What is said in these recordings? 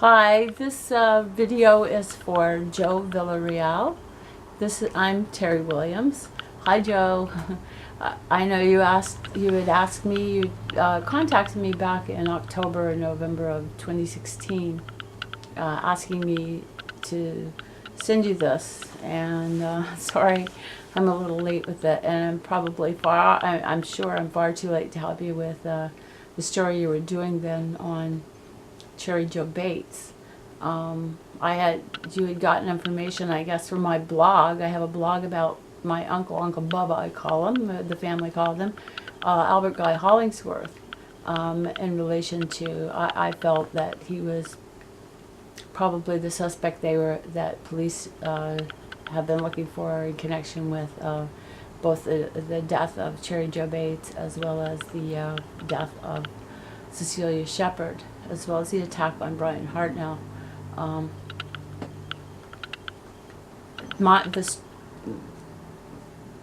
Hi, this video is for Joe Villareal. I'm Terri Williams. Hi, Joe. I know you had asked me, you contacted me back in October or November of 2016, asking me to send you this. And sorry, I'm a little late with it, and I'm sure I'm far too late to help you with the story you were doing then on Cherry Joe Bates. You had gotten information, I guess, from my blog. I have a blog about my Uncle Bubba, I call him, the family called him, Albert Guy Hollingsworth, in relation to, I felt that he was probably the suspect that police have been looking for in connection with both the death of Cherry Joe Bates as well as the death of Cecilia Shepard, as well as the attack on Brian Hartnell.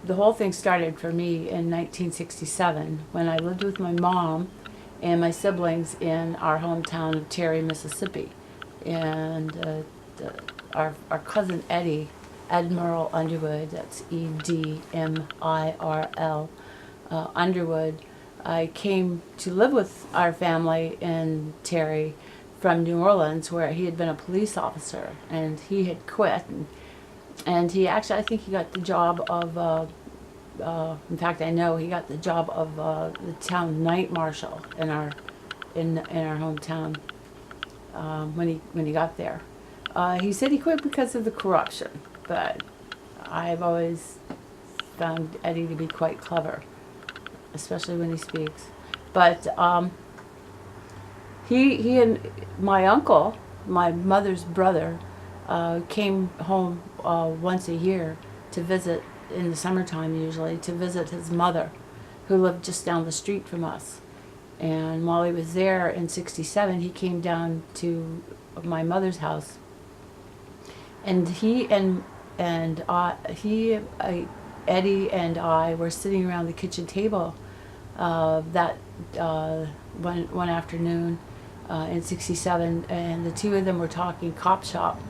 The whole thing started for me in 1967 when I lived with my mom and my siblings in our hometown of Terry, Mississippi. And our cousin Eddie, Admiral Underwood, that's Edmirl Underwood, I came to live with our family in Terry from New Orleans, where he had been a police officer, and he had quit, and he actually, I think he got the job of, in fact I know he got the job of the town night marshal in our hometown when he got there. He said he quit because of the corruption, but I've always found Eddie to be quite clever, especially when he speaks. But he and my uncle, my mother's brother, came home once a year to visit, in the summertime usually, to visit his mother, who lived just down the street from us. And while he was there in '67, he came down to my mother's house, and Eddie and I were sitting around the kitchen table that one afternoon in '67, and the two of them were talking cop shop,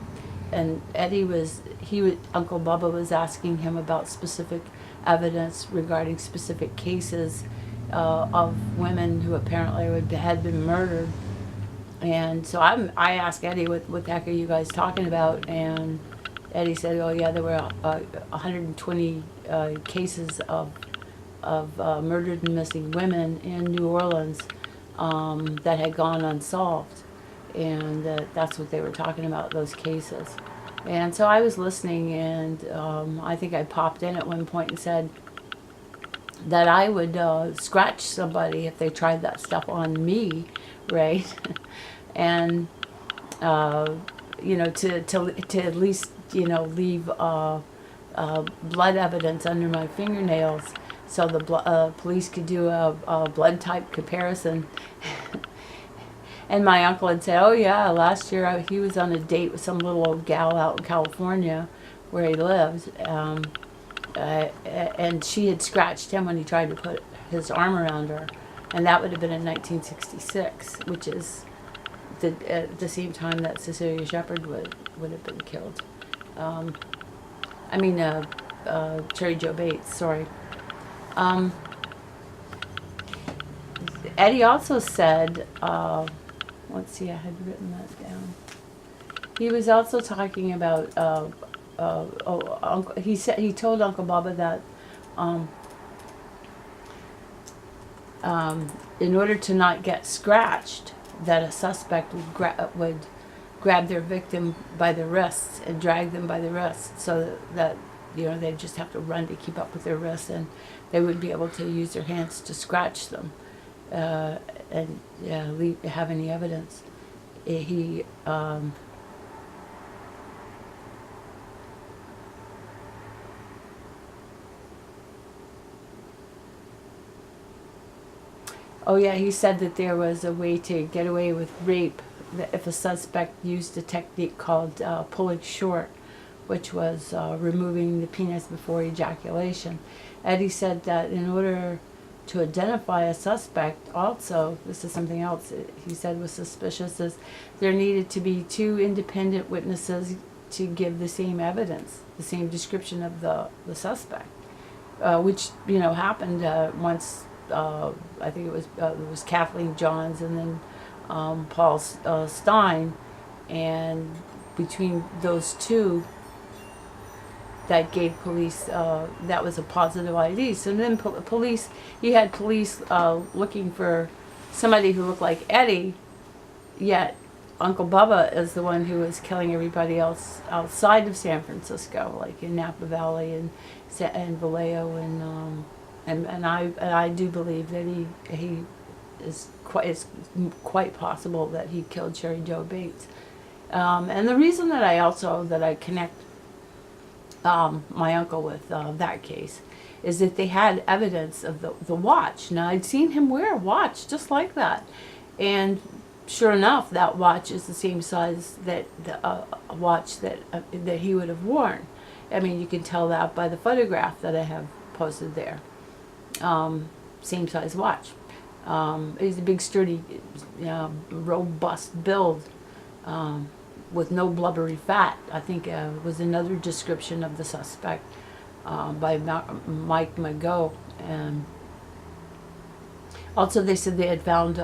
and Uncle Bubba was asking him about specific evidence regarding specific cases of women who apparently had been murdered. And so I asked Eddie, what the heck are you guys talking about? And Eddie said, oh yeah, there were 120 cases of murdered and missing women in New Orleans that had gone unsolved. And that's what they were talking about, those cases. And so I was listening, and I think I popped in at one point and said that I would scratch somebody if they tried that stuff on me, right? And to at least leave blood evidence under my fingernails, so the police could do a blood type comparison. And my uncle had said, oh yeah, last year he was on a date with some little old gal out in California where he lived, and she had scratched him when he tried to put his arm around her, and that would have been in 1966, which is at the same time that Cecilia Shepard would have been killed. Cherry Joe Bates, sorry. Eddie also said, let's see, I had written that down. He was also talking about, he told Uncle Bubba that in order to not get scratched, that a suspect would grab their victim by the wrists and drag them by the wrists, so that they'd just have to run to keep up with their wrists, and they would be able to use their hands to scratch them and have any evidence. Oh yeah, he said that there was a way to get away with rape if a suspect used a technique called pulling short, which was removing the penis before ejaculation. Eddie said that in order to identify a suspect. Also, this is something else that he said was suspicious, is there needed to be 2 independent witnesses to give the same evidence, the same description of the suspect, which, you know, happened once. I think it was Kathleen Johns and then Paul Stein, and between those 2, that gave police, that was a positive ID. So then police, he had police looking for somebody who looked like Eddie, yet Uncle Bubba is the one who was killing everybody else outside of San Francisco, like in Napa Valley and Vallejo, and I do believe that he is it's quite possible that he killed Cherry Joe Bates. And the reason that I connect my uncle with that case is that they had evidence of the watch. Now, I'd seen him wear a watch just like that, and sure enough, that watch is the same size that a watch that he would have worn. I mean, you can tell that by the photograph that I have posted there. Same size watch. He's a big, sturdy, robust build, with no blubbery fat. I think was another description of the suspect by Mike Mago. And also, they said they had found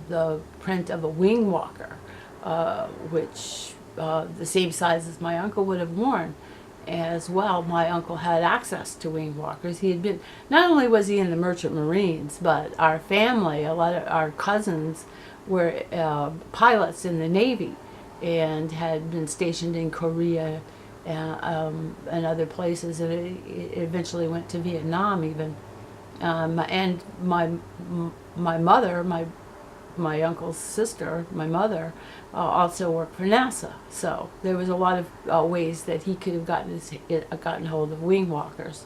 the print of a wing walker, which the same size as my uncle would have worn. As well, my uncle had access to wing walkers. He had been, not only was he in the Merchant Marines, but our family, a lot of our cousins were pilots in the Navy and had been stationed in Korea and other places, and it eventually went to Vietnam even. And my mother, my uncle's sister, my mother, also worked for NASA. So there was a lot of ways that he could have gotten hold of wing walkers.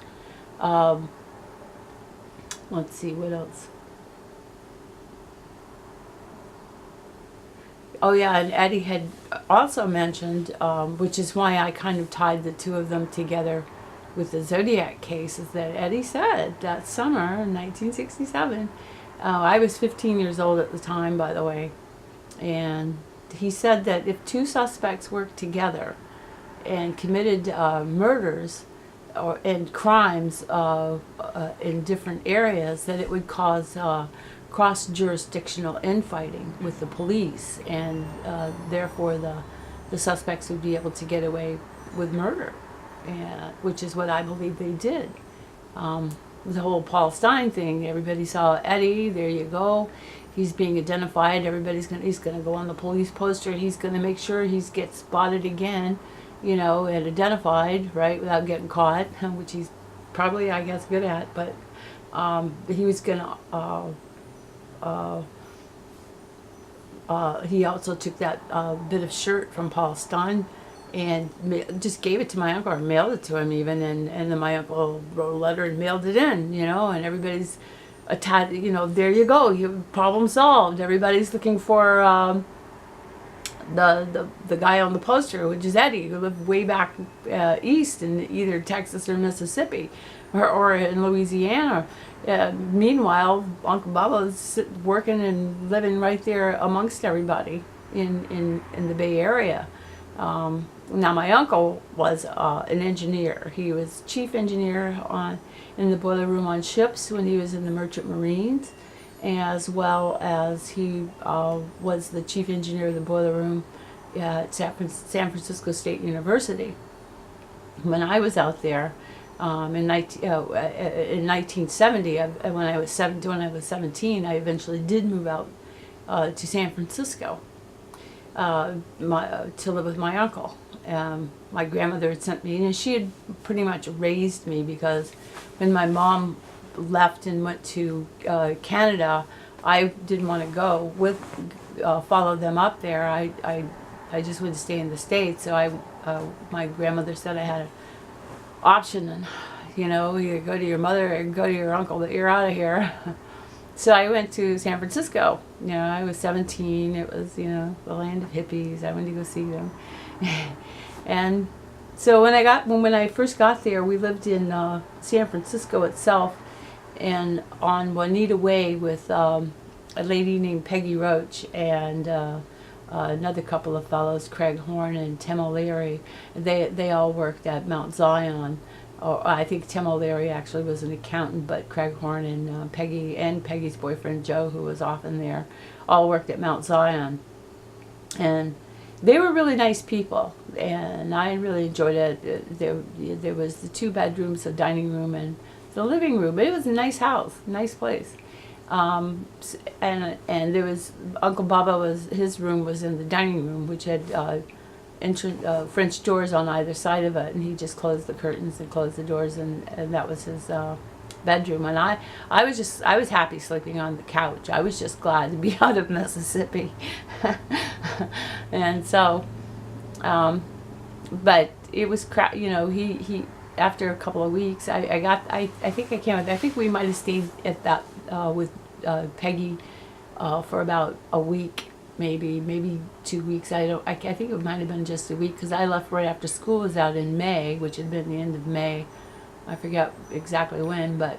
Let's see, what else? Oh yeah, and Eddie had also mentioned, which is why I kind of tied the 2 of them together with the Zodiac case, is that Eddie said that summer in 1967, I was 15 years old at the time, by the way, and he said that if 2 suspects worked together and committed murders and crimes in different areas, that it would cause cross-jurisdictional infighting with the police, and therefore the suspects would be able to get away with murder, which is what I believe they did. The whole Paul Stein thing, everybody saw Eddie, there you go, he's being identified, he's gonna go on the police poster, he's gonna make sure he gets spotted again, you know, and identified, right, without getting caught, which he's probably, I guess, good at, but he was gonna he also took that bit of shirt from Paul Stein and just gave it to my uncle, or mailed it to him even, and then my uncle wrote a letter and mailed it in, you know, and everybody's you know, there you go, problem solved. Everybody's looking for the guy on the poster, which is Eddie, who lived way back east in either Texas or Mississippi, or in Louisiana. Meanwhile, Uncle Bubba's working and living right there amongst everybody in the Bay Area. Now, my uncle was an engineer. He was chief engineer in the boiler room on ships when he was in the Merchant Marines, as well as he was the chief engineer of the boiler room at San Francisco State University. When I was out there in 1970, when I was 17, I eventually did move out to San Francisco to live with my uncle. My grandmother had sent me, and she had pretty much raised me, because when my mom left and went to Canada, I didn't want to go follow them up there. I just wanted to stay in the States. So my grandmother said I had an option, and you know, either go to your mother or go to your uncle, but you're out of here. So I went to San Francisco. You know, I was 17. It was, you know, the land of hippies. I went to go see them. And so when I first got there, we lived in San Francisco itself, on Juanita Way with a lady named Peggy Roach and another couple of fellows, Craig Horn and Tim O'Leary. They all worked at Mount Zion. Or I think Tim O'Leary actually was an accountant, but Craig Horn and Peggy and Peggy's boyfriend Joe, who was often there, all worked at Mount Zion. And they were really nice people, and I really enjoyed it. There was the 2 bedrooms, a dining room, and the living room. It was a nice house, nice place. And there was Uncle Baba his room was in the dining room, which had French doors on either side of it, and he just closed the curtains and closed the doors, and that was his bedroom. And I was happy sleeping on the couch. I was just glad to be out of Mississippi. And so, but it was he after a couple of weeks, I think I came with, I think we might have stayed at that with Peggy for about a week, maybe 2 weeks. I think it might have been just a week, because I left right after school was out in May, which had been the end of May. I forget exactly when, but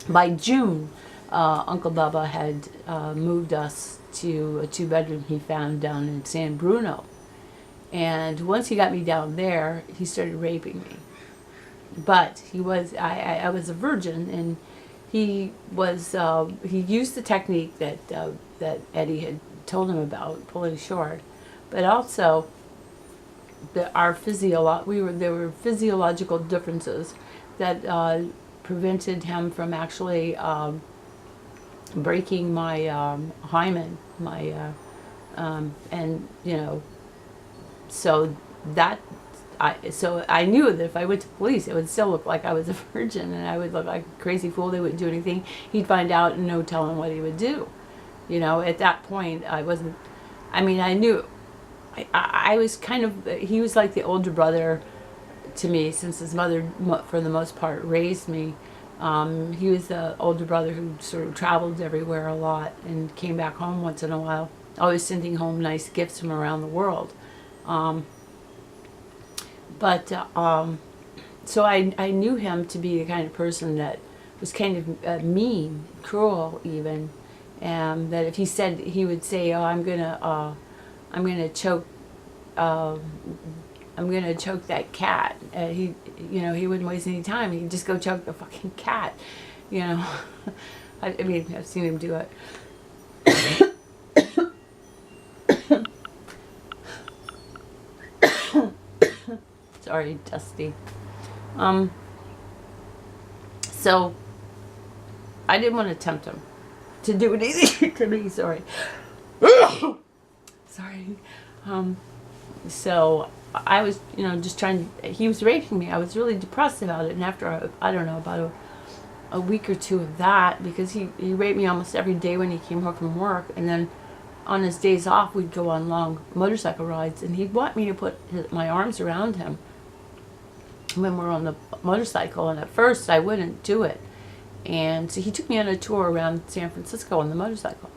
by June, Uncle Bubba had moved us to a 2-bedroom he found down in San Bruno. And once he got me down there, he started raping me. But I was a virgin, and he used the technique that Eddie had told him about, pulling short, but also there were physiological differences that prevented him from actually breaking my hymen, and so I knew that if I went to police, it would still look like I was a virgin, and I would look like a crazy fool. They wouldn't do anything. He'd find out, and no telling what he would do. At that point, I wasn't. I mean, I knew. I was kind of. He was like the older brother to me, since his mother, for the most part, raised me. He was the older brother who sort of traveled everywhere a lot and came back home once in a while, always sending home nice gifts from around the world. So I knew him to be the kind of person that was kind of mean, cruel even, and that if he would say, "Oh, I'm gonna choke that cat," he wouldn't waste any time. He'd just go choke the fucking cat, I mean, I've seen him do it. Sorry, Dusty. So I didn't want to tempt him to do anything to me. Sorry. Sorry. So I was, just trying. He was raping me. I was really depressed about it. And after about a week or 2 of that, because he raped me almost every day when he came home from work, and then on his days off we'd go on long motorcycle rides, and he'd want me to put my arms around him when we're on the motorcycle, and at first I wouldn't do it. And so he took me on a tour around San Francisco on the motorcycle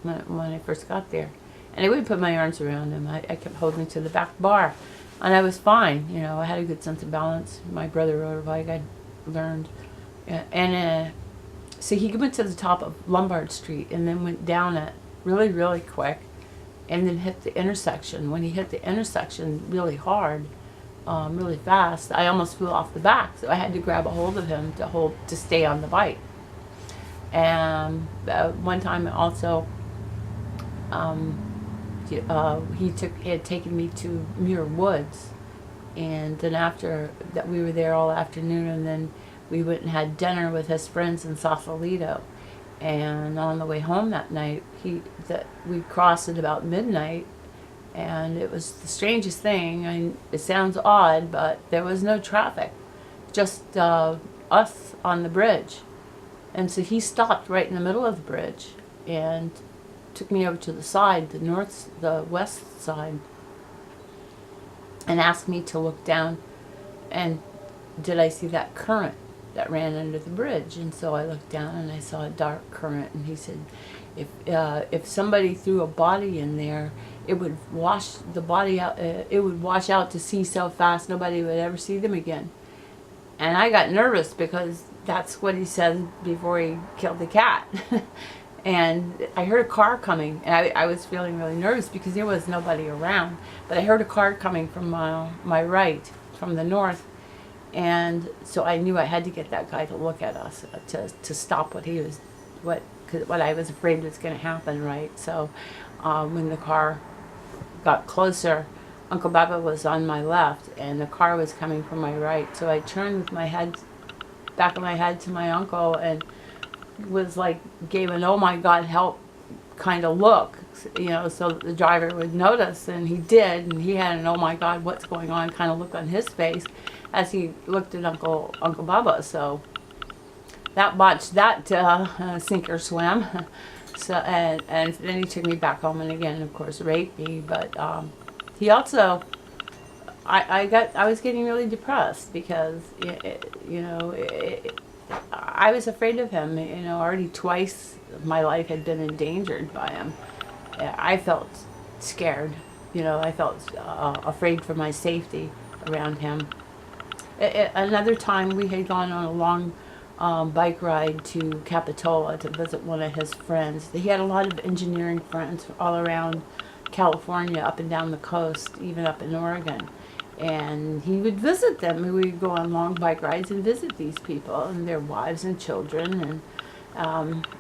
when I first got there, and I wouldn't put my arms around him. I kept holding to the back bar, and I was fine. I had a good sense of balance. My brother rode a bike, I learned. And so he went to the top of Lombard Street and then went down it really, really quick, and then hit the intersection. When he hit the intersection really hard, really fast, I almost flew off the back, so I had to grab a hold of him to stay on the bike. And one time also, he had taken me to Muir Woods, and then after that we were there all afternoon, and then we went and had dinner with his friends in Sausalito. And on the way home that night, we crossed at about midnight, and it was the strangest thing. It sounds odd, but there was no traffic, just us on the bridge. And so he stopped right in the middle of the bridge and took me over to the side, the west side, and asked me to look down, and did I see that current that ran under the bridge? And so I looked down and I saw a dark current, and he said, if somebody threw a body in there, it would wash the body out. It would wash out to sea so fast nobody would ever see them again. And I got nervous because that's what he said before he killed the cat. And I heard a car coming, and I was feeling really nervous because there was nobody around. But I heard a car coming from my right, from the north, and so I knew I had to get that guy to look at us to stop what I was afraid was going to happen, right? So when the car got closer, Uncle Baba was on my left, and the car was coming from my right. So I turned with my head, back of my head to my uncle, and was like, gave an "oh my God, help" kind of look, so the driver would notice, and he did, and he had an "oh my God, what's going on" kind of look on his face as he looked at Uncle Baba. So that botched that sink or swim. So and then he took me back home, and again, of course, raped me. But he also, I was getting really depressed because I was afraid of him. Already twice my life had been endangered by him. I felt scared. I felt afraid for my safety around him. Another time we had gone on a long bike ride to Capitola to visit one of his friends. He had a lot of engineering friends all around California, up and down the coast, even up in Oregon. And he would visit them. We would go on long bike rides and visit these people and their wives and children. And,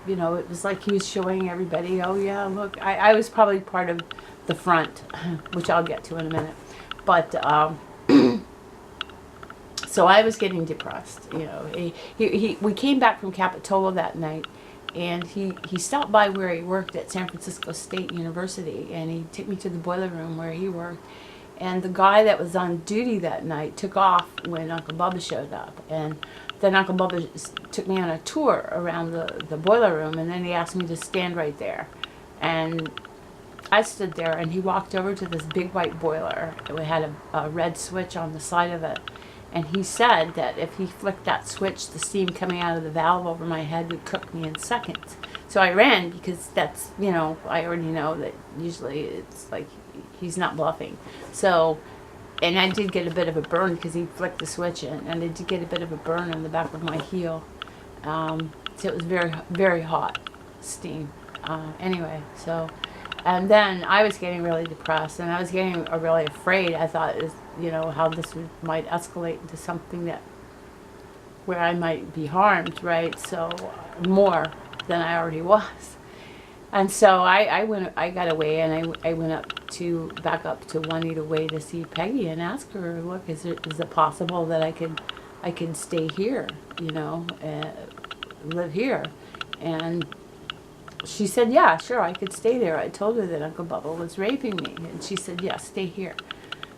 it was like he was showing everybody, oh yeah, look, I was probably part of the front, which I'll get to in a minute. But, so I was getting depressed. We came back from Capitola that night, and he stopped by where he worked at San Francisco State University, and he took me to the boiler room where he worked. And the guy that was on duty that night took off when Uncle Bubba showed up. And then Uncle Bubba took me on a tour around the boiler room, and then he asked me to stand right there. And I stood there, and he walked over to this big white boiler. It had a red switch on the side of it. And he said that if he flicked that switch, the steam coming out of the valve over my head would cook me in seconds. So I ran because that's, I already know that usually it's like he's not bluffing. So, and I did get a bit of a burn because he flicked the switch in, and I did get a bit of a burn on the back of my heel. So it was very, very hot steam. Anyway, so, and then I was getting really depressed, and I was getting really afraid. I thought, how this might escalate into something where I might be harmed, right? So more than I already was. And so I got away, and I went back up to Juanita Way to see Peggy and ask her, look, is it possible that I could stay here, live here? And she said, yeah, sure, I could stay there. I told her that Uncle Bubba was raping me, and she said, yeah, stay here.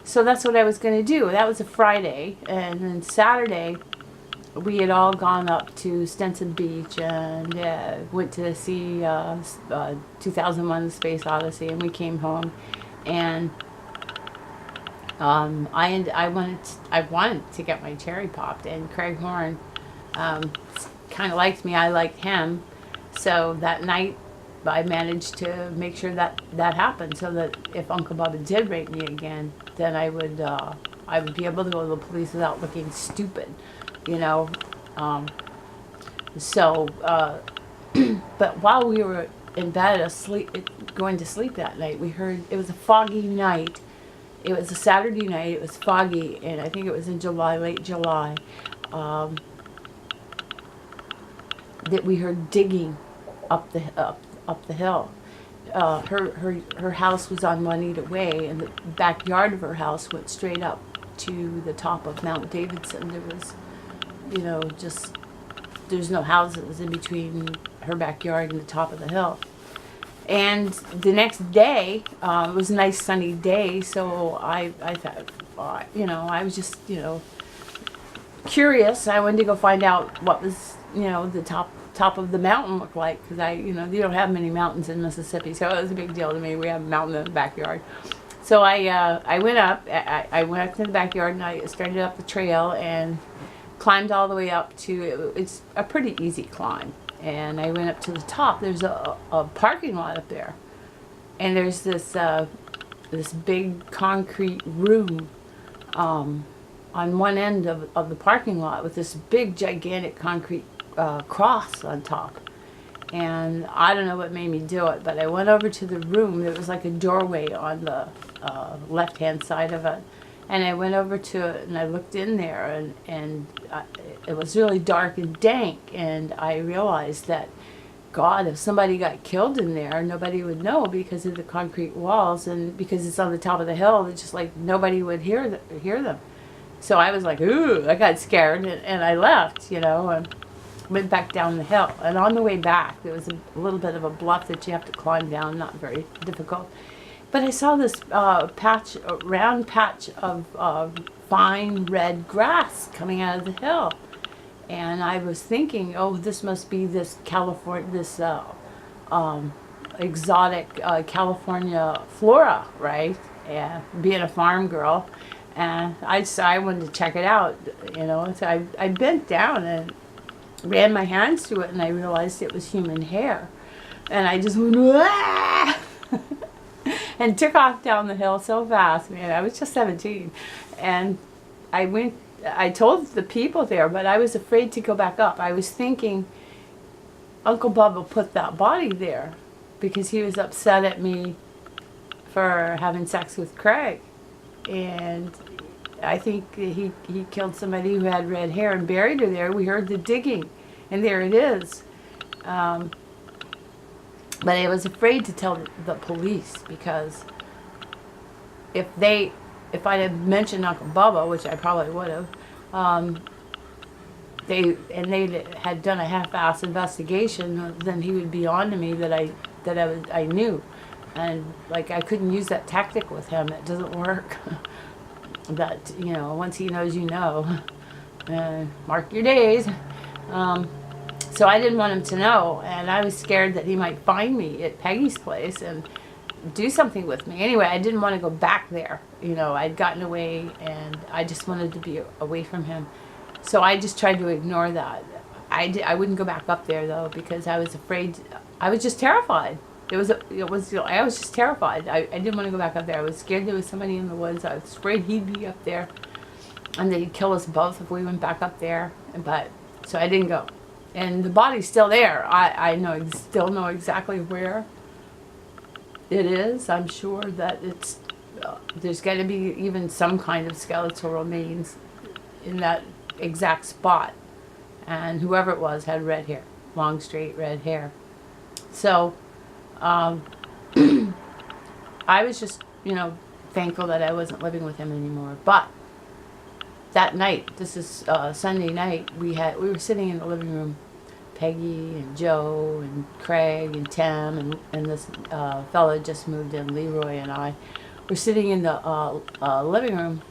So that's what I was going to do. That was a Friday, and then Saturday, we had all gone up to Stinson Beach and went to see 2001: The Space Odyssey, and we came home, and I wanted to get my cherry popped, and Craig Horn kind of liked me. I liked him, so that night I managed to make sure that happened, so that if Uncle Bubba did rape me again, then I would be able to go to the police without looking stupid. But while we were in bed going to sleep that night, we heard, it was a foggy night. It was a Saturday night. It was foggy, and I think it was in July, late July, that we heard digging up the hill. Her house was on Juanita Way, and the backyard of her house went straight up to the top of Mount Davidson. There was, there's no houses in between her backyard and the top of the hill. And the next day, it was a nice sunny day, so I thought, I was just, curious. I wanted to go find out what was, the top of the mountain looked like, because you don't have many mountains in Mississippi, so it was a big deal to me. We have a mountain in the backyard. So I went up. I went up to the backyard, and I started up the trail and climbed all the way up to, it's a pretty easy climb. And I went up to the top. There's a parking lot up there, and there's this big concrete room on one end of the parking lot with this big, gigantic concrete cross on top. And I don't know what made me do it, but I went over to the room. There was like a doorway on the left-hand side of it. And I went over to it and I looked in there, and it was really dark and dank. And I realized that, God, if somebody got killed in there, nobody would know because of the concrete walls, and because it's on the top of the hill, it's just like nobody would hear them. So I was like, ooh, I got scared, and I left, and went back down the hill. And on the way back, there was a little bit of a bluff that you have to climb down, not very difficult. But I saw this round patch of fine red grass coming out of the hill. And I was thinking, oh, this must be this exotic California flora, right? Yeah, being a farm girl. And I wanted to check it out, So I bent down and ran my hands through it, and I realized it was human hair. And I just went, Wah! And took off down the hill so fast, man. I was just 17. And I told the people there, but I was afraid to go back up. I was thinking Uncle Bubba put that body there because he was upset at me for having sex with Craig. And I think he killed somebody who had red hair and buried her there. We heard the digging, and there it is. But I was afraid to tell the police because if I had mentioned Uncle Bubba, which I probably would have, they had done a half-ass investigation, then he would be on to me that I knew, and like I couldn't use that tactic with him. It doesn't work. That once he knows, mark your days. So I didn't want him to know, and I was scared that he might find me at Peggy's place and do something with me. Anyway, I didn't want to go back there. I'd gotten away, and I just wanted to be away from him. So I just tried to ignore that. I wouldn't go back up there, though, because I was afraid. I was just terrified. I was just terrified. I didn't want to go back up there. I was scared there was somebody in the woods. I was afraid he'd be up there, and they'd kill us both if we went back up there. So I didn't go. And the body's still there. I still know exactly where it is. I'm sure that there's got to be even some kind of skeletal remains in that exact spot. And whoever it was had red hair, long, straight red hair. So I was just, thankful that I wasn't living with him anymore. But that night, this is Sunday night, we were sitting in the living room, Peggy and Joe and Craig and Tim and this fellow just moved in, Leroy, and I were sitting in the living room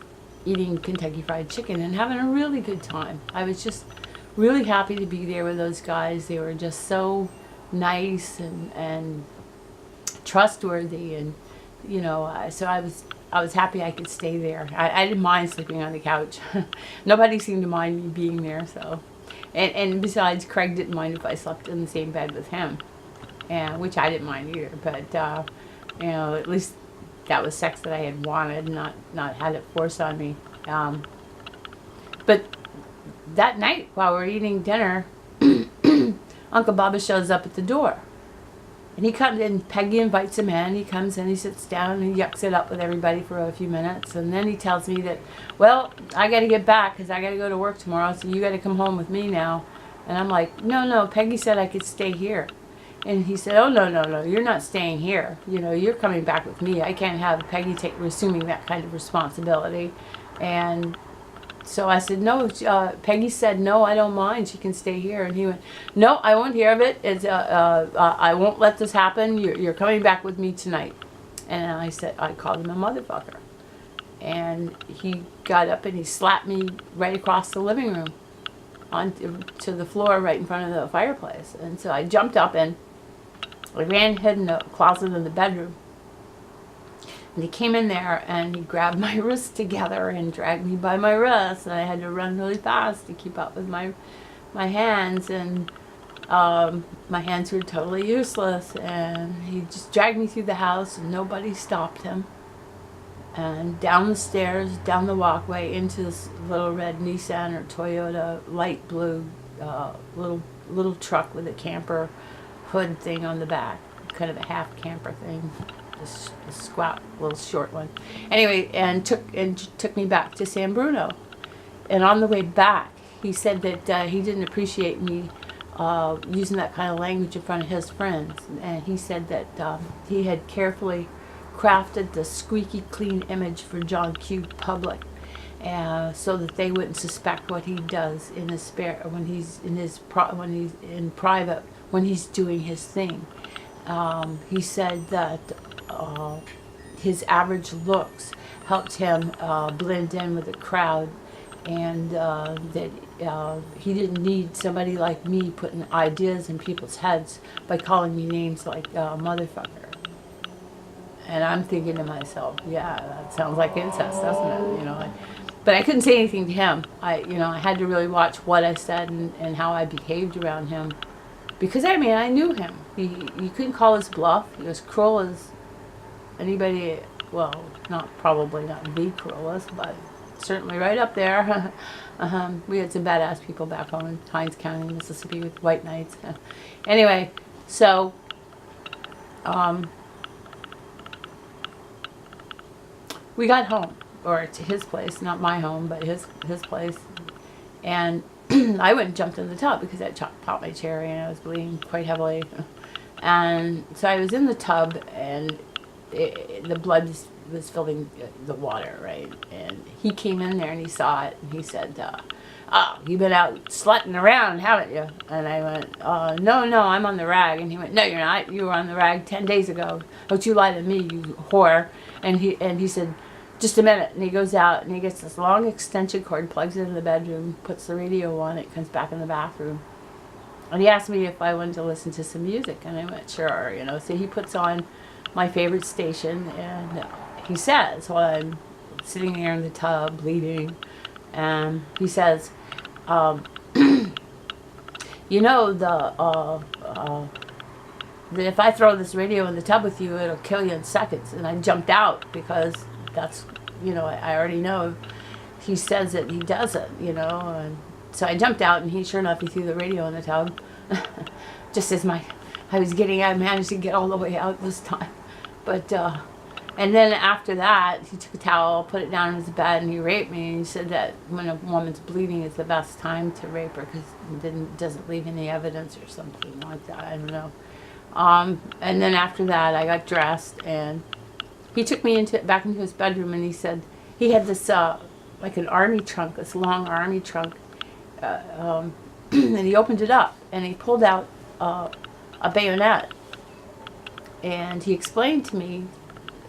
eating Kentucky Fried Chicken and having a really good time. I was just really happy to be there with those guys. They were just so nice and trustworthy, and so I was happy I could stay there. I didn't mind sleeping on the couch. Nobody seemed to mind me being there. So, and besides, Craig didn't mind if I slept in the same bed with him, which I didn't mind either. But at least that was sex that I had wanted, not had it forced on me. But that night, while we're eating dinner, Uncle Bubba shows up at the door. And he comes in, Peggy invites him in, he comes in, he sits down, and he yucks it up with everybody for a few minutes, and then he tells me that, well, I got to get back because I got to go to work tomorrow, so you got to come home with me now. And I'm like, no, Peggy said I could stay here. And he said, oh, no, you're not staying here. You're coming back with me. I can't have Peggy assuming that kind of responsibility. And so I said, no, Peggy said, no, I don't mind. She can stay here. And he went, no, I won't hear of it. I won't let this happen. You're coming back with me tonight. And I called him a motherfucker. And he got up and he slapped me right across the living room onto the floor right in front of the fireplace. And so I jumped up and I ran hid in the closet in the bedroom. And he came in there and he grabbed my wrists together and dragged me by my wrists, and I had to run really fast to keep up with my hands, and my hands were totally useless, and he just dragged me through the house and nobody stopped him. and down the stairs, down the walkway, into this little red Nissan or Toyota light blue little truck with a camper hood thing on the back, kind of a half camper thing, just a squat little short one. Anyway, and took me back to San Bruno. And on the way back, he said that he didn't appreciate me using that kind of language in front of his friends, and he said that he had carefully crafted the squeaky clean image for John Q. Public, so that they wouldn't suspect what he does in his when he's in private, when he's doing his thing. He said that his average looks helped him blend in with the crowd, and that he didn't need somebody like me putting ideas in people's heads by calling me names like motherfucker. And I'm thinking to myself, yeah, that sounds like incest, doesn't it? You know, but I couldn't say anything to him. I had to really watch what I said and how I behaved around him, because I mean, I knew him. You couldn't call his bluff. He was cruel as anybody. Well, probably not the cruelest, but certainly right up there. We had some badass people back home in Hinds County, Mississippi, with white knights. Anyway, so we got home, or to his place, not my home, but his place, and I went and jumped in the tub because I popped my cherry and I was bleeding quite heavily, and so I was in the tub, and the blood was filling the water, right? And he came in there and he saw it, and he said, "Oh, you've been out slutting around, haven't you?" And I went, No, I'm on the rag." And he went, "No, you're not. You were on the rag 10 days ago. Don't you lie to me, you whore." And he said, "Just a minute." And he goes out and he gets this long extension cord, plugs it in the bedroom, puts the radio on it, comes back in the bathroom. And he asked me if I wanted to listen to some music, and I went, "Sure," you know. So he puts on my favorite station, and he says, while I'm sitting there in the tub bleeding, and he says, "You know, that if I throw this radio in the tub with you, it'll kill you in seconds." And I jumped out because that's, I already know he says it, he does it, and so I jumped out, and sure enough, he threw the radio in the tub. Just as I managed to get all the way out this time. But, and then after that, he took a towel, put it down in his bed, and he raped me. And he said that when a woman's bleeding is the best time to rape her because it doesn't leave any evidence or something like that. I don't know. And then after that, I got dressed, and he took me back into his bedroom, and he said he had this like an army trunk, this long army trunk, and he opened it up, and he pulled out a bayonet, and he explained to me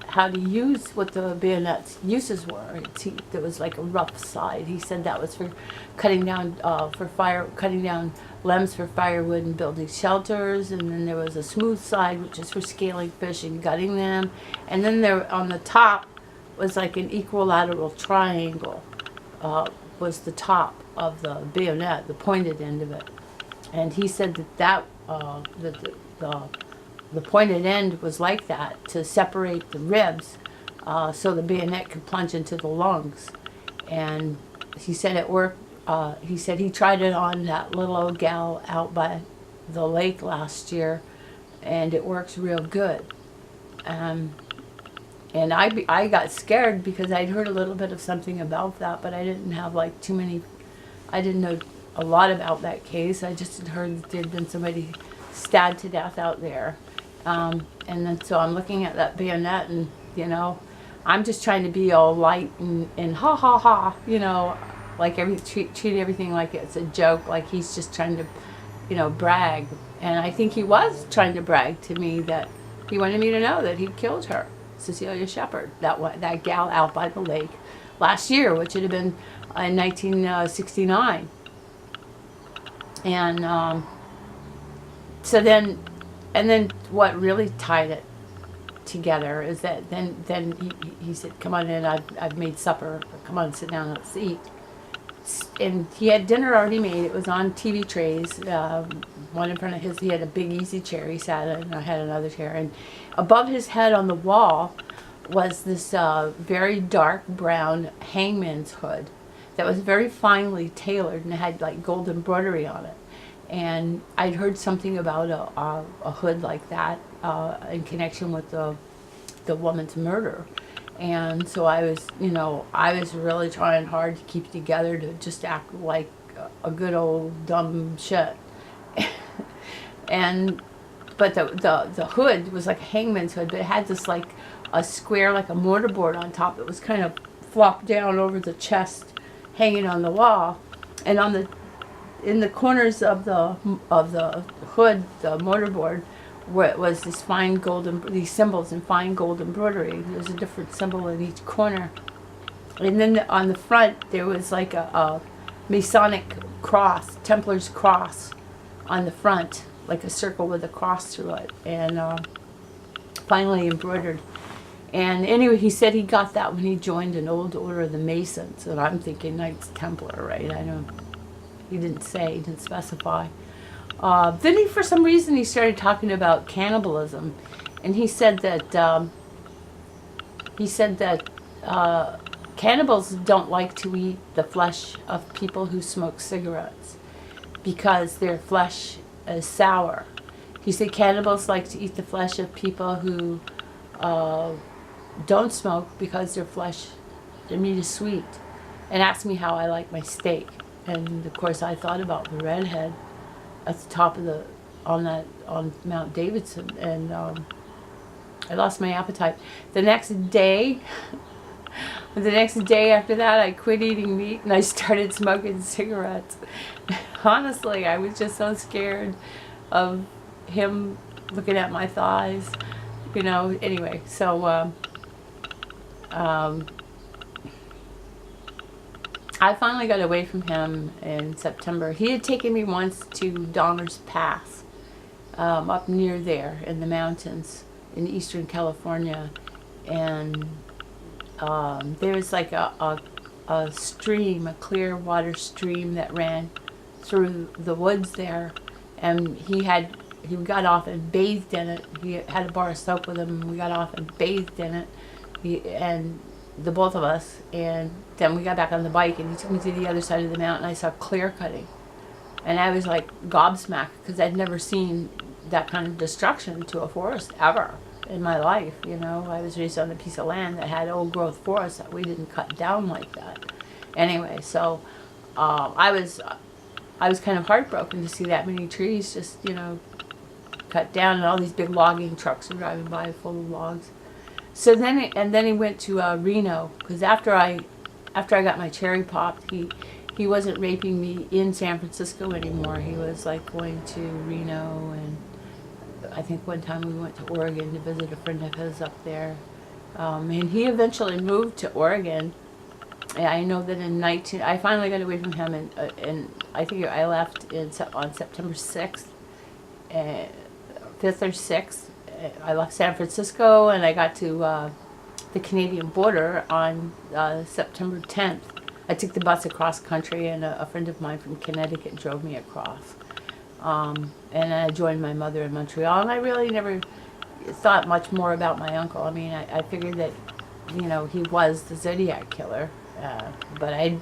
how to use what the bayonet's uses were. There was like a rough side. He said that was for cutting down cutting down limbs for firewood and building shelters, and then there was a smooth side, which is for scaling fish and gutting them, and then there on the top was like an equilateral triangle, was the top of the bayonet, the pointed end of it. And he said that the pointed end was like that to separate the ribs, so the bayonet could plunge into the lungs. And he said it worked. He said he tried it on that little old gal out by the lake last year, and it works real good. And I got scared because I'd heard a little bit of something about that, but I didn't have I didn't know a lot about that case. I just had heard that there'd been somebody stabbed to death out there. And then so I'm looking at that bayonet, and I'm just trying to be all light and ha ha ha, like treat everything like it's a joke, like he's just trying to brag. And I think he was trying to brag to me that he wanted me to know that he'd killed her, Cecilia Shepard, that gal out by the lake last year, which had been in 1969. And so then what really tied it together is that then he said, "Come on in, I've made supper, come on, sit down, let's eat." And he had dinner already made. It was on TV trays, one in front of he had a big easy chair he sat in, and I had another chair, and above his head on the wall was this very dark brown hangman's hood that was very finely tailored and it had like gold embroidery on it. And I'd heard something about a hood like that in connection with the woman's murder. And so I was, I was really trying hard to keep it together to just act like a good old dumb shit. But the hood was like a hangman's hood, but it had this like a square, like a mortarboard on top that was kind of flopped down over the chest, hanging on the wall, and in the corners of the hood, the mortarboard, where it was this fine these symbols in fine gold embroidery. There was a different symbol in each corner, and then on the front there was like a Masonic cross, Templar's cross, on the front, like a circle with a cross through it, and finely embroidered. And anyway, he said he got that when he joined an old order of the Masons, and I'm thinking Knights Templar, right? I don't. He didn't say, he didn't specify. Then for some reason, he started talking about cannibalism, and he said that cannibals don't like to eat the flesh of people who smoke cigarettes because their flesh is sour. He said cannibals like to eat the flesh of people who don't smoke because their meat is sweet, and asked me how I like my steak. And of course I thought about the redhead at the top of on Mount Davidson, and I lost my appetite. The next day after that, I quit eating meat and I started smoking cigarettes. Honestly, I was just so scared of him looking at my thighs, anyway, so I finally got away from him in September. He had taken me once to Donner's Pass, up near there in the mountains in eastern California, and there's like a stream, a clear water stream that ran through the woods there, and he got off and bathed in it. He had a bar of soap with him, and we got off and bathed in it, and the both of us, and then we got back on the bike and he took me to the other side of the mountain. I saw clear cutting, and I was like gobsmacked because I'd never seen that kind of destruction to a forest ever in my life. I was raised on a piece of land that had old growth forests that we didn't cut down like that. Anyway, so I was kind of heartbroken to see that many trees just cut down, and all these big logging trucks were driving by full of logs. So then he went to Reno, because after I got my cherry popped, he wasn't raping me in San Francisco anymore. He was like going to Reno, and I think one time we went to Oregon to visit a friend of his up there. And he eventually moved to Oregon. And I know that I finally got away from him, and I think I left on September 6th, 5th or 6th. I left San Francisco, and I got to the Canadian border on September 10th. I took the bus across country, and a friend of mine from Connecticut drove me across. And I joined my mother in Montreal, and I really never thought much more about my uncle. I mean, I figured that, he was the Zodiac killer, but I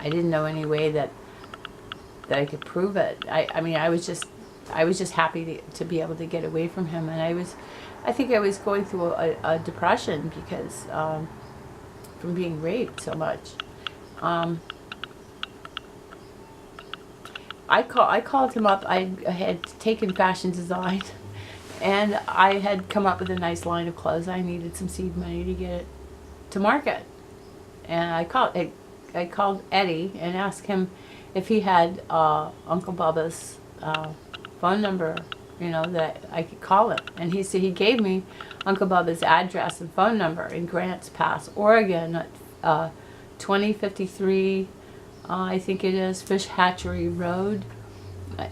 didn't know any way that I could prove it. I mean, I was just happy to be able to get away from him, and I think I was going through a depression because from being raped so much. I called him up. I had taken fashion design, and I had come up with a nice line of clothes. I needed some seed money to get it to market, and I called Eddie and asked him if he had Uncle Bubba's phone number, that I could call him. And he said he gave me Uncle Bubba's address and phone number in Grants Pass, Oregon, at 2053, I think it is, Fish Hatchery Road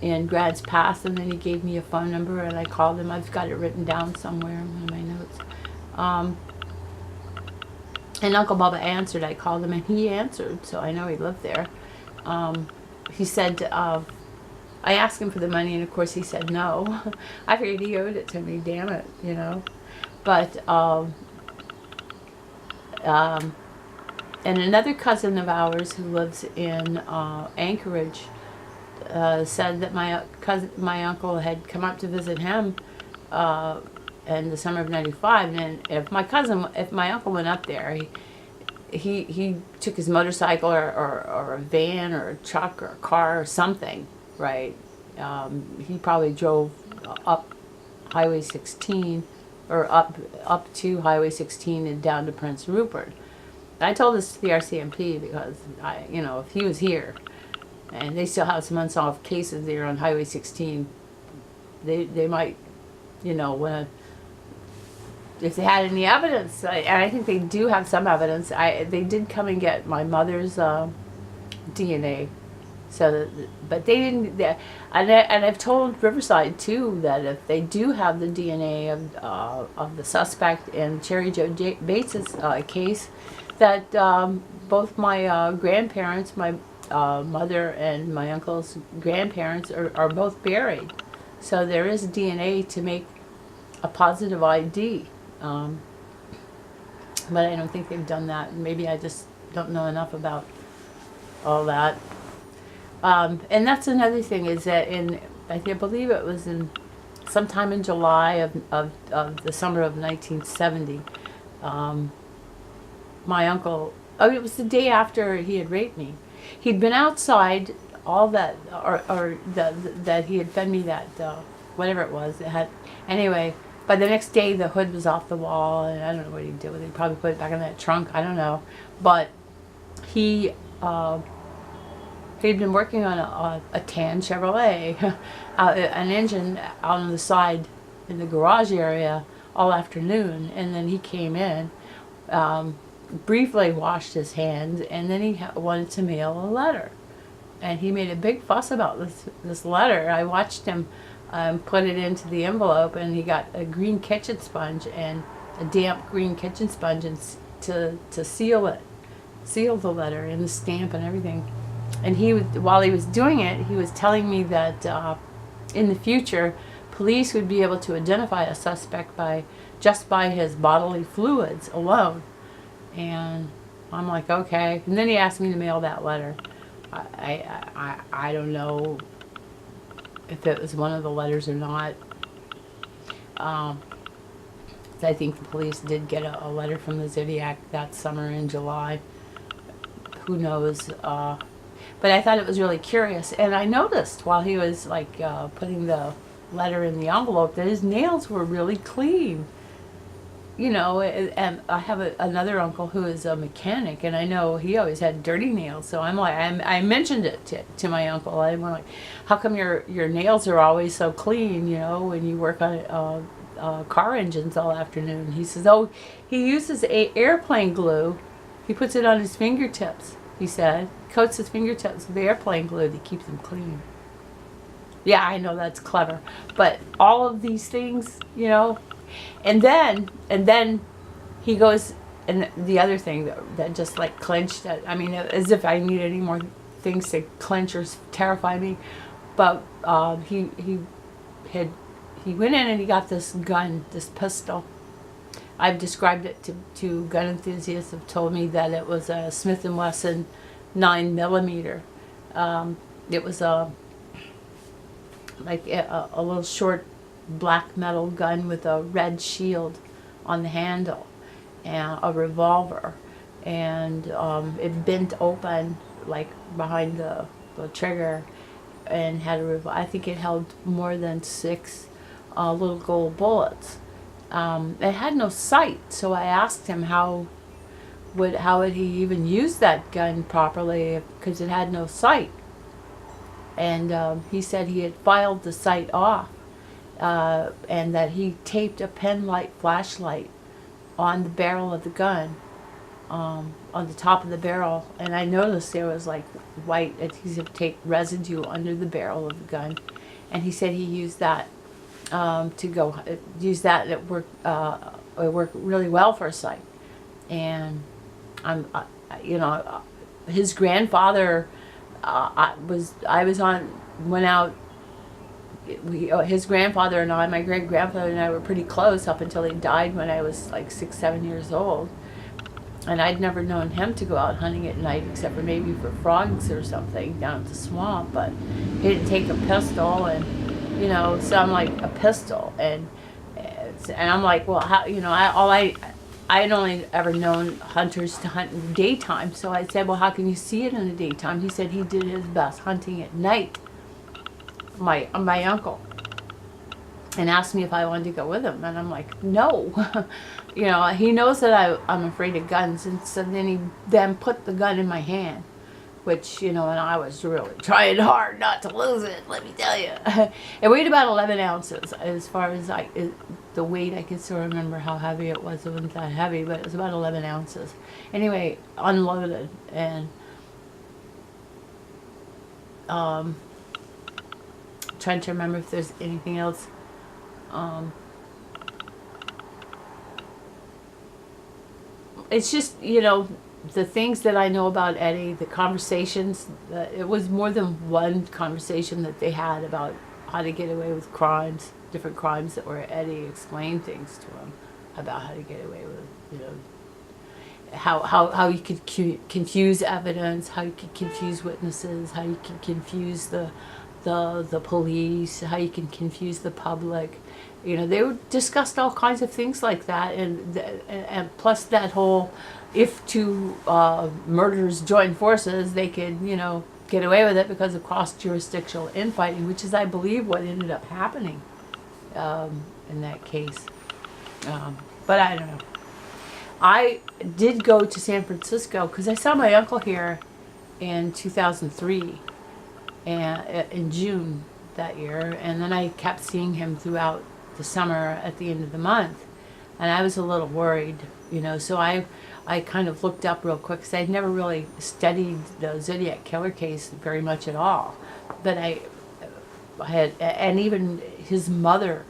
in Grants Pass. And then he gave me a phone number, and I called him. I've got it written down somewhere in my notes. And Uncle Bubba answered. I called him, and he answered, so I know he lived there. He said, I asked him for the money, and of course he said no. I figured he owed it to me, damn it, But Um, and another cousin of ours who lives in Anchorage said that my uncle had come up to visit him in the summer of '95, and if my uncle went up there, he took his motorcycle or a van or a truck or a car or something, right? He probably drove up Highway 16 or up to Highway 16 and down to Prince Rupert. I told this to the RCMP because if he was here, and they still have some unsolved cases there on Highway 16, they might, want to, if they had any evidence, and I think they do have some evidence. They did come and get my mother's DNA, but they didn't. And I've told Riverside too that if they do have the DNA of the suspect in Cherry Joe Bates's case, that both my grandparents, my mother and my uncle's grandparents are both buried. So there is DNA to make a positive ID. But I don't think they've done that. Maybe I just don't know enough about all that. And that's another thing, is that I believe it was in sometime in July of the summer of 1970, my uncle, it was the day after he had raped me. He'd been outside all that, that he had fed me that, whatever it was. Anyway, by the next day the hood was off the wall, and I don't know what he did with it. He probably put it back in that trunk, I don't know. But he'd been working on a tan Chevrolet, an engine out on the side in the garage area all afternoon, and then he came in, briefly washed his hands, and then he wanted to mail a letter. And he made a big fuss about this letter. I watched him put it into the envelope, and he got a green kitchen sponge and a damp green kitchen sponge to seal the letter and the stamp and everything. And while he was doing it, he was telling me that in the future, police would be able to identify a suspect just by his bodily fluids alone. And I'm like, okay. And then he asked me to mail that letter. I don't know if it was one of the letters or not. I think the police did get a letter from the Zodiac that summer in July. Who knows? But I thought it was really curious. And I noticed while he was putting the letter in the envelope that his nails were really clean. And I have another uncle who is a mechanic, and I know he always had dirty nails. So I'm like, I mentioned it to my uncle. I'm like, how come your nails are always so clean? When you work on car engines all afternoon. He says, oh, he uses airplane glue. He puts it on his fingertips. He said, coats his fingertips with airplane glue that keeps them clean. Yeah, I know that's clever, but all of these things, And then he goes, and the other thing that just clenched it, as if I need any more things to clench or terrify me, but he went in and he got this gun, this pistol. I've described it to gun enthusiasts, have told me that it was a Smith & Wesson 9mm. It was a little short black metal gun with a red shield on the handle, and a revolver, and it bent open behind the trigger, and had I think it held more than 6 little gold bullets. It had no sight, so I asked him how would he even use that gun properly, because it had no sight. And he said he had filed the sight off, and that he taped a pen light flashlight on the barrel of the gun, on the top of the barrel. And I noticed there was white adhesive tape residue under the barrel of the gun, and he said he used that and it worked really well for sight. And his grandfather, his grandfather and my great-grandfather and I were pretty close up until he died when I was 6, 7 years old. And I'd never known him to go out hunting at night except for maybe for frogs or something down at the swamp. But he didn't take a pistol, and so I'm like, a pistol, and I'm like, well, how, I had only ever known hunters to hunt in the daytime. So I said, well, how can you see it in the daytime? He said he did his best hunting at night. My uncle. And asked me if I wanted to go with him, and I'm like, no. He knows that I'm afraid of guns, and so then he put the gun in my hand, which, and I was really trying hard not to lose it, let me tell you. It weighed about 11 ounces, as far as the weight. I can still remember how heavy it was. It wasn't that heavy, but it was about 11 ounces. Anyway, unloaded, and trying to remember if there's anything else. It's just, the things that I know about Eddie, the conversations, it was more than one conversation that they had about how to get away with crimes, different crimes, that where Eddie explained things to him about how to get away with, how you could confuse evidence, how you could confuse witnesses, how you could confuse the police, how you can confuse the public. They discussed all kinds of things like that, and plus that whole, if two murderers join forces, they could, get away with it because of cross-jurisdictional infighting, which is, I believe, what ended up happening in that case. But I don't know. I did go to San Francisco because I saw my uncle here in 2003. And in June that year, and then I kept seeing him throughout the summer at the end of the month, and I was a little worried, so I kind of looked up real quick, because I'd never really studied the Zodiac killer case very much at all, but I had, and even his mother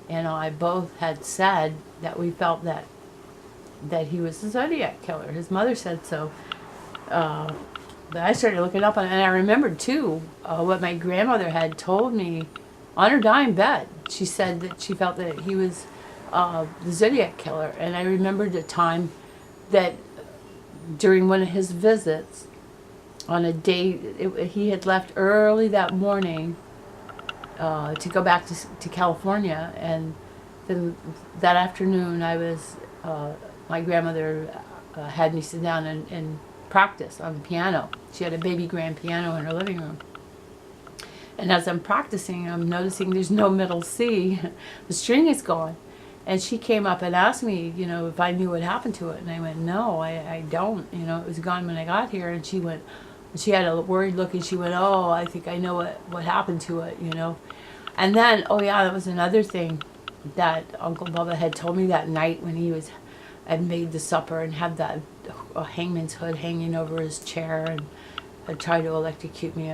and I both had said that we felt that he was the Zodiac killer. His mother said so. But I started looking up, and I remembered too what my grandmother had told me on her dying bed. She said that she felt that he was the Zodiac killer, and I remembered a time that during one of his visits, on a day he had left early that morning to go back to California, and then that afternoon my grandmother had me sit down and practice on the piano. She had a baby grand piano in her living room. And as I'm practicing, I'm noticing there's no middle C. The string is gone. And she came up and asked me, if I knew what happened to it. And I went, no, I don't. It was gone when I got here. And she had a worried look, and she went, oh, I think I know what happened to it, And then, oh yeah, that was another thing that Uncle Bubba had told me that night when he had made the supper and had that hangman's hood hanging over his chair and tried to electrocute me.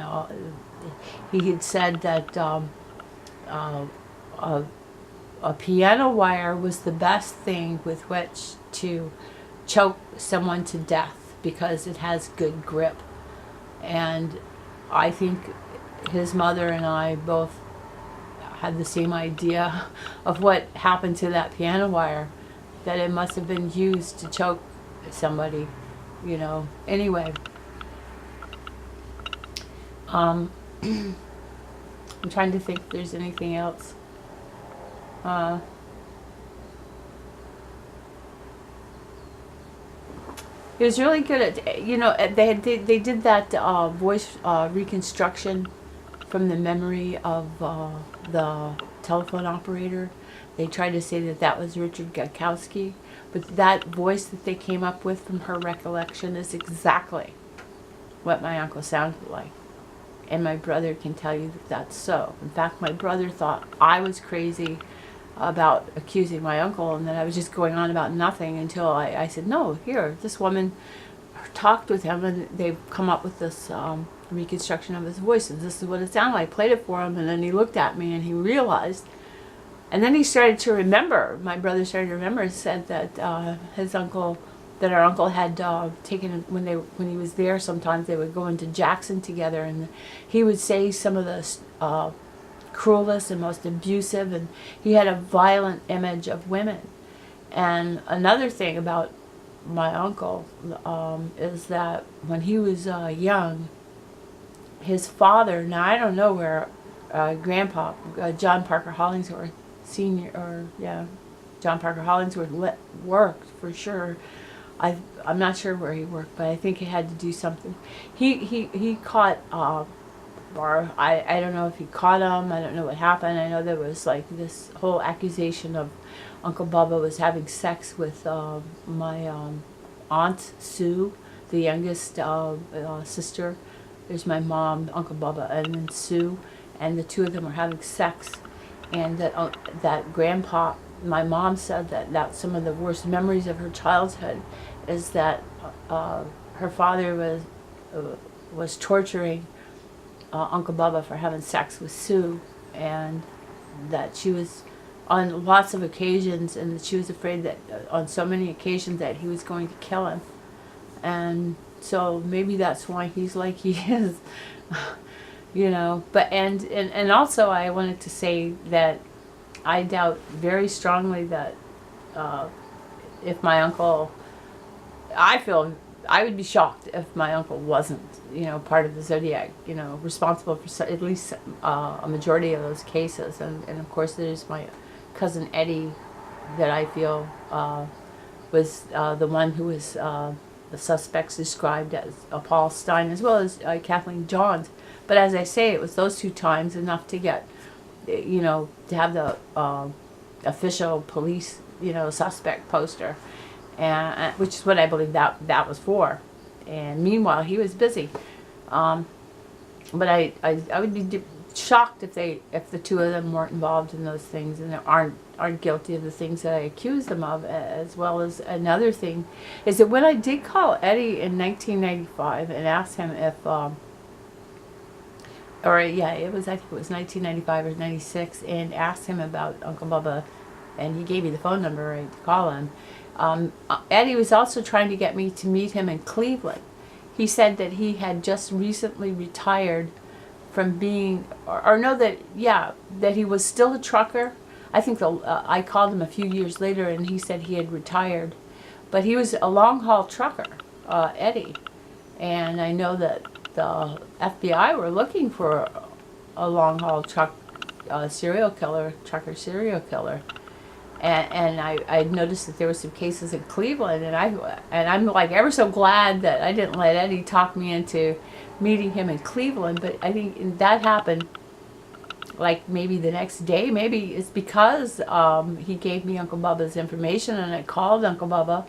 He had said that a piano wire was the best thing with which to choke someone to death because it has good grip. And I think his mother and I both had the same idea of what happened to that piano wire, that it must have been used to choke somebody, Anyway, I'm trying to think if there's anything else. He was really good at, they did that voice reconstruction from the memory of the telephone operator. They tried to say that was Richard Gakowski, but that voice that they came up with from her recollection is exactly what my uncle sounded like. And my brother can tell you that that's so. In fact, my brother thought I was crazy about accusing my uncle, and that I was just going on about nothing until I said, no, here, this woman talked with him, and they've come up with this reconstruction of his voice, and this is what it sounded like. I played it for him, and then he looked at me, and he realized. And then he started to remember, my brother started to remember, said that our uncle had taken, when he was there, sometimes they would go into Jackson together, and he would say some of the cruelest and most abusive, and he had a violent image of women. And another thing about my uncle is that when he was young, his father, now I don't know where Grandpa, John Parker Hollingsworth Sr., or yeah, John Parker Hollingsworth worked for sure. I'm not sure where he worked, but I think he had to do something. He caught, or I don't know if he caught him. I don't know what happened. I know there was like this whole accusation of Uncle Bubba was having sex with my Aunt Sue, the youngest sister. There's my mom, Uncle Bubba, and then Sue, and the two of them were having sex, and that Grandpa, my mom said that some of the worst memories of her childhood is that her father was torturing Uncle Bubba for having sex with Sue, and that she was on lots of occasions, and that she was afraid that on so many occasions that he was going to kill him. And so maybe that's why he's like he is. You know, but and also I wanted to say that I doubt very strongly that if my uncle, I feel I would be shocked if my uncle wasn't, you know, part of the Zodiac, you know, responsible for at least a majority of those cases. And of course there's my cousin Eddie that I feel was the one who was the suspects described as Paul Stein, as well as Kathleen Johns. But as I say, it was those two times enough to get, you know, to have the official police, you know, suspect poster, and which is what I believe that was for. And meanwhile, he was busy. But I would be shocked if the two of them weren't involved in those things and aren't guilty of the things that I accuse them of. As well as another thing is that when I did call Eddie in 1995 and asked him if I think it was 1995 or 96, and asked him about Uncle Bubba, and he gave me the phone number, right, to call him. Eddie was also trying to get me to meet him in Cleveland. He said that he had just recently retired from being, that he was still a trucker. I think I called him a few years later, and he said he had retired, but he was a long-haul trucker, Eddie, and I know that the FBI were looking for a long-haul trucker serial killer, and I noticed that there were some cases in Cleveland, and I'm like ever so glad that I didn't let Eddie talk me into meeting him in Cleveland. But I think that happened like maybe the next day. Maybe it's because he gave me Uncle Bubba's information, and I called Uncle Bubba.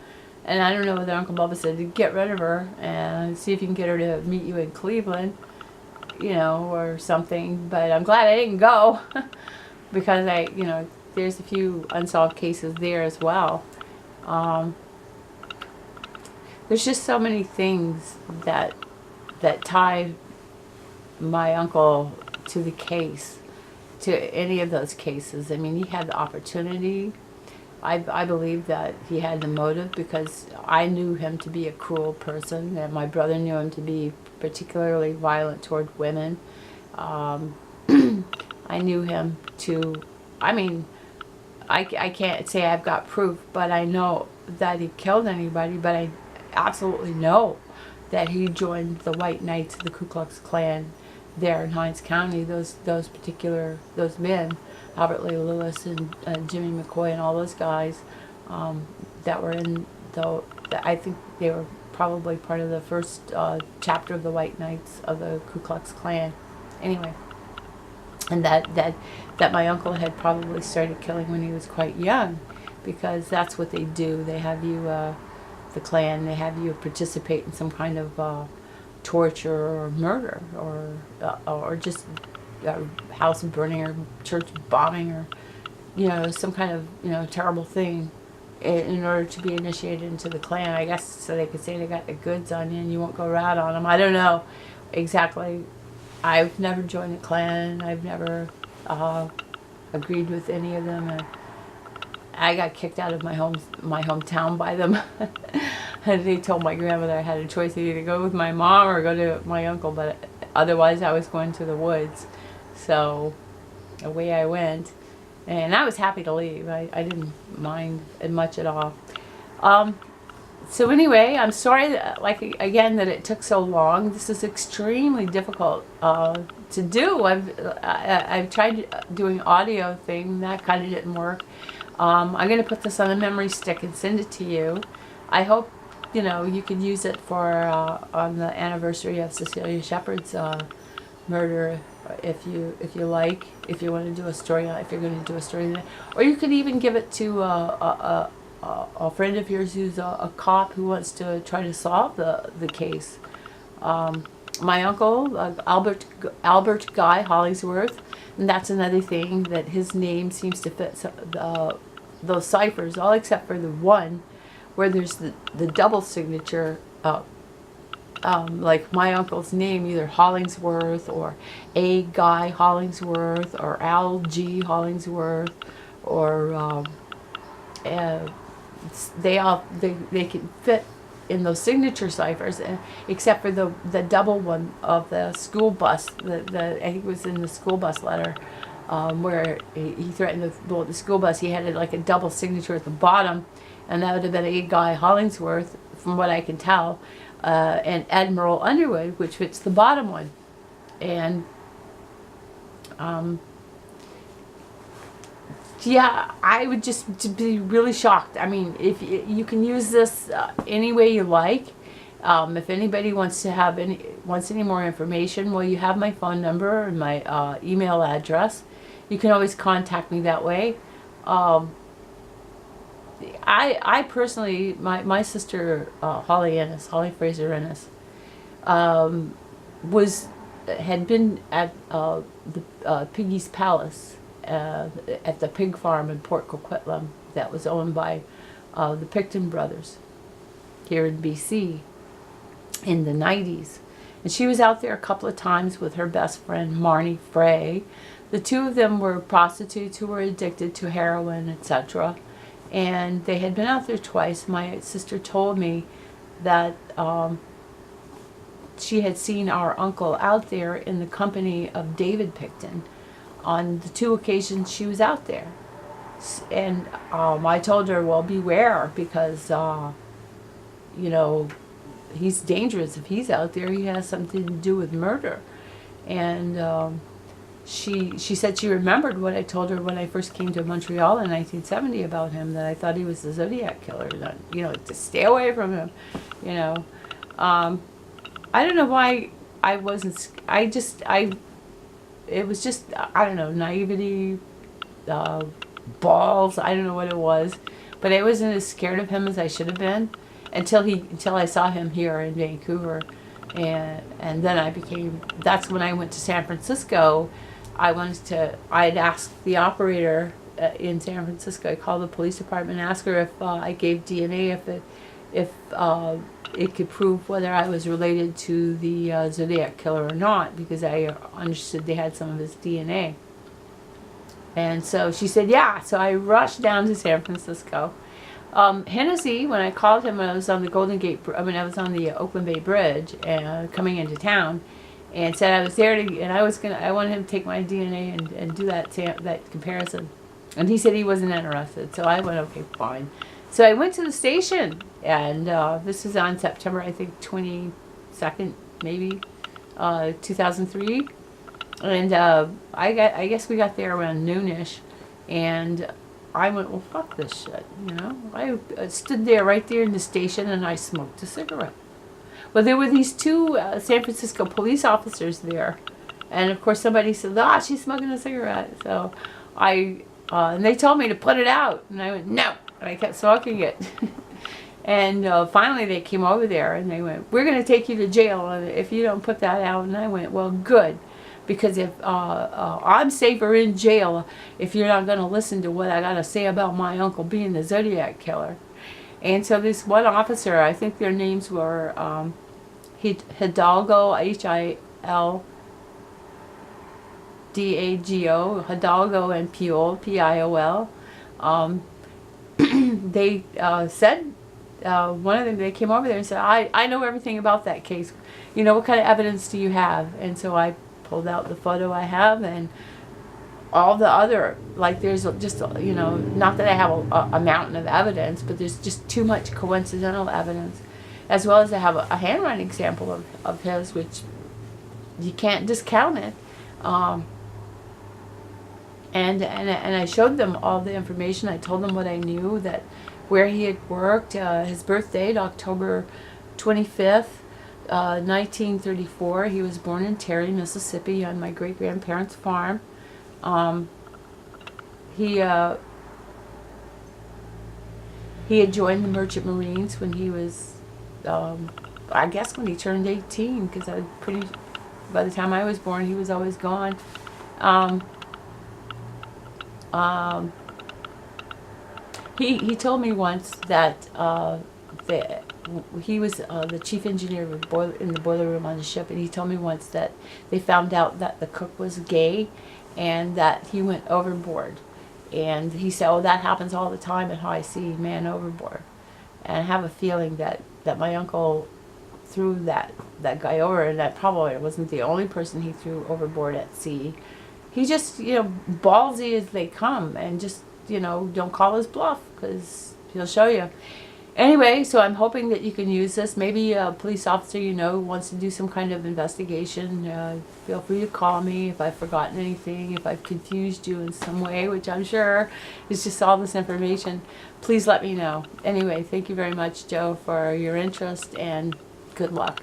And I don't know whether Uncle Bubba said, get rid of her and see if you can get her to meet you in Cleveland, you know, or something. But I'm glad I didn't go because there's a few unsolved cases there as well. There's just so many things that tie my uncle to the case, to any of those cases. I mean, he had the opportunity. I believe that he had the motive because I knew him to be a cruel person, and my brother knew him to be particularly violent toward women. I knew him to, I mean, I can't say I've got proof, but I know that he killed anybody, but I absolutely know that he joined the White Knights of the Ku Klux Klan there in Hinds County. Those men, Albert Lee Lewis and Jimmy McCoy and all those guys that were in I think they were probably part of the first chapter of the White Knights of the Ku Klux Klan. Anyway, and that my uncle had probably started killing when he was quite young, because that's what they do. They have you, the Klan, they have you participate in some kind of torture or murder or just house burning or church bombing or some kind of terrible thing in order to be initiated into the Klan, I guess, so they could say they got the goods on you and you won't go rat on them. I don't know exactly. I've never joined the Klan. I've never agreed with any of them. I got kicked out of my hometown by them. And they told my grandmother I had a choice to either go with my mom or go to my uncle, but otherwise I was going to the woods. So away I went, and I was happy to leave. I didn't mind it much at all. So anyway, I'm sorry that, like, again, that it took so long. This is extremely difficult to do. I've tried doing audio thing, that kind of didn't work. I'm going to put this on a memory stick and send it to you. I hope, you know, you could use it for on the anniversary of Cecilia Shepard's murder, if you like, if you want to do a story, if you're going to do a story, or you could even give it to a friend of yours who's a cop who wants to try to solve the case. My uncle, Albert Guy Hollingsworth, and that's another thing, that his name seems to fit those ciphers, all except for the one where there's the double signature, like my uncle's name, either Hollingsworth or A. Guy Hollingsworth or Al G. Hollingsworth, or they can fit in those signature ciphers, except for the double one of the school bus. I think it was in the school bus letter, where he threatened the school bus. He had like a double signature at the bottom, and that would have been A. Guy Hollingsworth, from what I can tell, and Admiral Underwood, which fits the bottom one. And yeah, I would just be really shocked. I mean, if you can use this any way you like. If anybody wants any more information, well, you have my phone number and my email address. You can always contact me that way. I personally, my sister Holly Fraser Ennis, had been at the Piggy's Palace, at the pig farm in Port Coquitlam that was owned by the Picton brothers here in BC in the 90s. And she was out there a couple of times with her best friend Marnie Frey. The two of them were prostitutes who were addicted to heroin, etc. And they had been out there twice. My sister told me that she had seen our uncle out there in the company of David Picton on the two occasions she was out there. And I told her, well, beware, because you know, he's dangerous. If he's out there, he has something to do with murder. And she said she remembered what I told her when I first came to Montreal in 1970 about him, that I thought he was the Zodiac killer, that, you know, to stay away from him, you know. I don't know why I wasn't, it was just, I don't know, naivety, balls, I don't know what it was, but I wasn't as scared of him as I should have been until I saw him here in Vancouver. And then that's when I went to San Francisco. I had asked the operator in San Francisco, I called the police department and asked her if I gave DNA, if it could prove whether I was related to the Zodiac killer or not, because I understood they had some of his DNA. And so she said, yeah. So I rushed down to San Francisco. Hennessy, when I called him when I was on the I was on the Oakland Bay Bridge and coming into town, and said I was there I wanted him to take my DNA and do that comparison. And he said he wasn't interested. So I went, okay, fine. So I went to the station, and this is on September, I think, 22nd, maybe, 2003. And I guess we got there around noonish, and I went, well, fuck this shit, you know. I stood there right there in the station, and I smoked a cigarette. Well, there were these two San Francisco police officers there, and of course somebody said, she's smoking a cigarette. So and they told me to put it out, and I went, no, and I kept smoking it. And finally they came over there, and they went, we're going to take you to jail if you don't put that out. And I went, well, good. Because if I'm safer in jail if you're not going to listen to what I got to say about my uncle being the Zodiac killer. And so this one officer, I think their names were Hidalgo, Hidalgo, Hidalgo, and Piol, Piol. They said, one of them, they came over there and said, I know everything about that case. You know, what kind of evidence do you have? And so I pulled out the photo I have, and all the other, like there's just, you know, not that I have a mountain of evidence, but there's just too much coincidental evidence, as well as I have a handwriting example of his, which you can't discount it. And I showed them all the information. I told them what I knew, that where he had worked, his birth date, October 25th, 1934. He was born in Terri, Mississippi, on my great-grandparents' farm. He had joined the Merchant Marines when he was, I guess when he turned 18, because by the time I was born, he was always gone. He told me once that he was the chief engineer in the boiler room on the ship, and he told me once that they found out that the cook was gay, and that he went overboard. And he said, "Oh, that happens all the time at high sea, man overboard." And I have a feeling that my uncle threw that guy over, and that probably wasn't the only person he threw overboard at sea. He just, you know, ballsy as they come, and just, you know, don't call his bluff, because he'll show you. Anyway, so I'm hoping that you can use this. Maybe a police officer you know wants to do some kind of investigation. Feel free to call me if I've forgotten anything, if I've confused you in some way, which I'm sure is just all this information. Please let me know. Anyway, thank you very much, Joe, for your interest, and good luck.